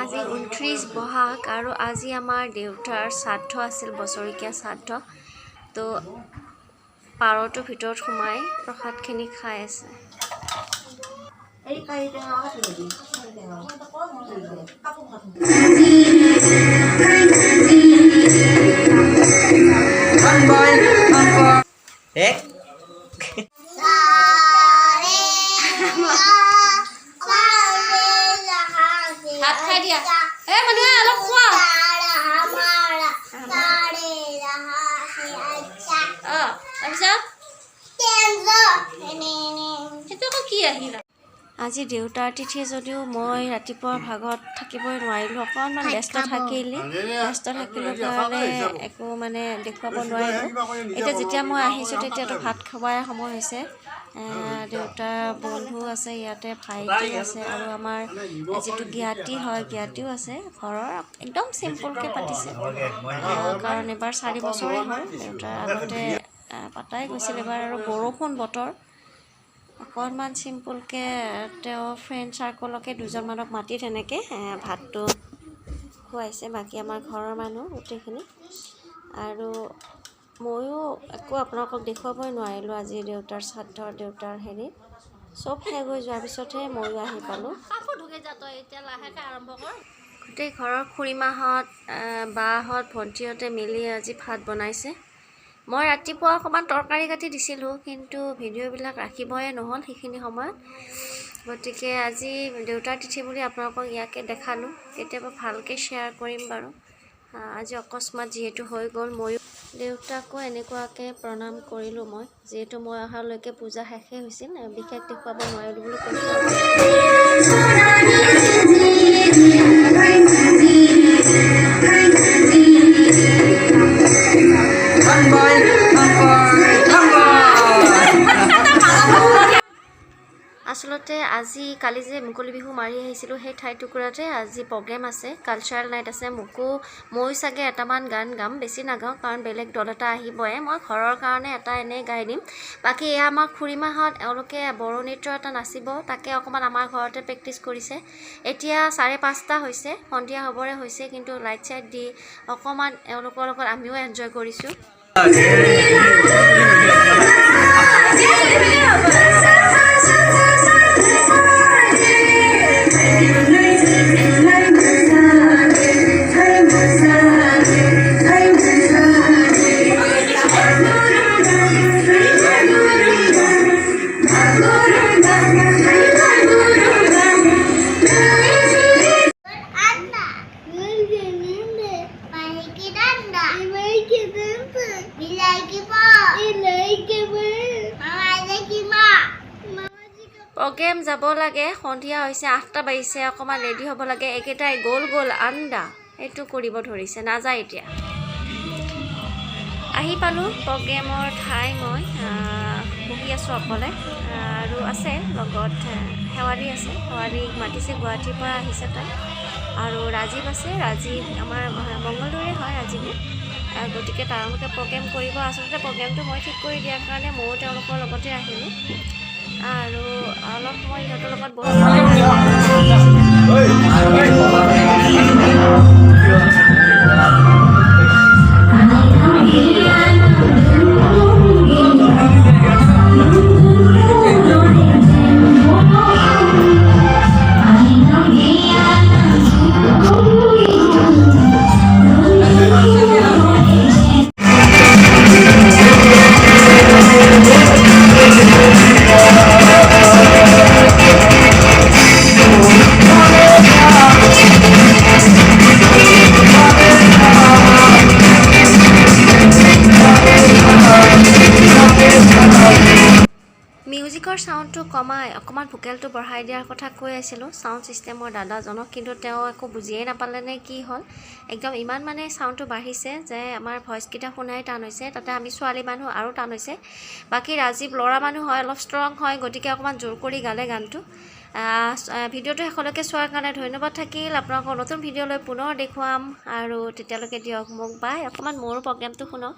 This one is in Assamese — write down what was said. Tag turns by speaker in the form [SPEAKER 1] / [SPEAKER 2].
[SPEAKER 1] আজি 29 বহাগ আৰু আজি আমাৰ দেউতাৰ শ্ৰাদ্ধ আছিল, বছৰীয়া শ্ৰাদ্ধ। তো পাৰটোৰ ভিতৰত সোমাই প্ৰসাদখিনি খাই আছে। ভাত খাই দিয়া মানুহে অলপ খোৱা। সেইটো আকৌ কি আহিলা? আজি দেউতাৰ তিথি যদিও মই ৰাতিপুৱাৰ ভাগত থাকিবই নোৱাৰিলোঁ, অকণমান ব্যস্ত থাকিলোঁ কাৰণে একো মানে দেখুৱাব নোৱাৰিলোঁ। এতিয়া যেতিয়া মই আহিছোঁ তেতিয়াতো ভাত খোৱাৰ সময় হৈছে। দেউতাৰ বন্ধু আছে ইয়াতে, ভাইটি আছে আৰু আমাৰ যিটো জ্ঞাতি হয় জ্ঞাতিও আছে। ঘৰৰ একদম চিম্পুলকৈ পাতিছে, কাৰণ এবাৰ 4 বছৰেই হ'ল। দেউতাৰ আগতে পাতাই গৈছিল এবাৰ, আৰু বৰষুণ বতৰ অকণমান চিম্পুলকৈ তেওঁ ফ্ৰেণ্ড চাৰ্কলকে 2জনমানক মাতি তেনেকৈ ভাতটো খুৱাইছে। বাকী আমাৰ ঘৰৰ মানুহ গোটেইখিনি। আৰু ময়ো একো আপোনালোকক দেখুৱাবই নোৱাৰিলোঁ আজি দেউতাৰ শ্ৰাদ্ধৰ, দেউতাৰ হেৰি চব শেষ হৈ যোৱাৰ পিছতহে ময়ো আহি পালোঁ। গোটেই ঘৰৰ খুৰীমাহঁত, বাহঁত, ভণ্টিহঁতে মিলি আজি ভাত বনাইছে। মই ৰাতিপুৱা অকণমান তৰকাৰী কাটি দিছিলোঁ, কিন্তু ভিডিঅ'বিলাক ৰাখিবই নহ'ল সেইখিনি সময়ত। গতিকে আজি দেউতাৰ তিথি বুলি আপোনালোকক ইয়াকে দেখালোঁ। কেতিয়াবা ভালকৈ শ্বেয়াৰ কৰিম বাৰু। আজি অকস্মাত যিহেতু হৈ গ'ল, ময়ো দেউতাকো এনেকুৱাকৈ প্ৰণাম কৰিলোঁ মই, যিহেতু মই অহালৈকে পূজা শেষেই হৈছিল। বিশেষ দেখুৱাব নোৱাৰিলোঁ বুলি কৈছোঁ। আচলতে কালি যে মুকলি বিহু মাৰি আহিছিলোঁ, সেই ঠাইটুকুৰাতে আজি প্ৰগ্ৰেম আছে, কালচাৰেল নাইট আছে। ময়ো চাগে এটামান গান গাম, বেছি নাগাওঁ কাৰণ বেলেগ দল এটা আহিবই। মই ঘৰৰ কাৰণে এটা এনেই গাই দিম। বাকী এয়া আমাৰ খুৰীমাহঁত, এওঁলোকে বড়ো নৃত্য এটা নাচিব, তাকে অকণমান আমাৰ ঘৰতে প্ৰেক্টিচ কৰিছে। এতিয়া 5:30 হৈছে, সন্ধিয়া হ'বৰে হৈছে, কিন্তু লাইট চাইট দি অকণমান এওঁলোকৰ লগত আমিও এনজয় কৰিছোঁ। প্ৰগ্ৰেম যাব লাগে, সন্ধিয়া হৈছে, 8টা বাজিছে, অকণমান ৰেডি হ'ব লাগে। একেটাই গোল আন্দা সেইটো কৰিব ধৰিছে, নাযায় এতিয়া। আহি পালোঁ প্ৰগ্ৰেমৰ ঠাই। মই বহি আছোঁ অকলে, আৰু আছে লগত শেৱাৰী আছে। শেৱাৰীক মাতিছে, গুৱাহাটীৰ পৰা আহিছে তাই। আৰু ৰাজীৱ আছে, ৰাজীৱ আমাৰ মংগলদৈৰে হয় ৰাজীৱো। গতিকে তেওঁলোকে প্ৰগ্ৰেম কৰিব। আচলতে প্ৰগ্ৰেমটো মই ঠিক কৰি দিয়াৰ কাৰণে ময়ো তেওঁলোকৰ লগতে আহিলোঁ, আৰু অলপ সময় সিহঁতৰ লগত বহি মিউজিকৰ চাউণ্ডটো কমাই অকণমান ভোকেলটো বঢ়াই দিয়াৰ কথা কৈ আছিলোঁ চাউণ্ড ছিষ্টেমৰ দাদাজনক, কিন্তু তেওঁ একো বুজিয়েই নাপালে নে কি হ'ল। একদম ইমান মানে চাউণ্ডটো বাঢ়িছে যে আমাৰ ভইচকেইটা শুনাই টান হৈছে, তাতে আমি ছোৱালী মানুহ আৰু টান হৈছে। বাকী ৰাজীৱ ল'ৰা মানুহ হয়, অলপ ষ্ট্ৰং হয়, গতিকে অকণমান জোৰ কৰি গালে গানটো। ভিডিঅ'টো শেষলৈকে চোৱাৰ কাৰণে ধন্যবাদ থাকিল। আপোনালোকৰ নতুন ভিডিঅ'লৈ পুনৰ দেখুৱাম, আৰু তেতিয়ালৈকে দিয়ক মোক বাই। অকণমান মোৰো প্ৰগ্ৰেমটো শুনক।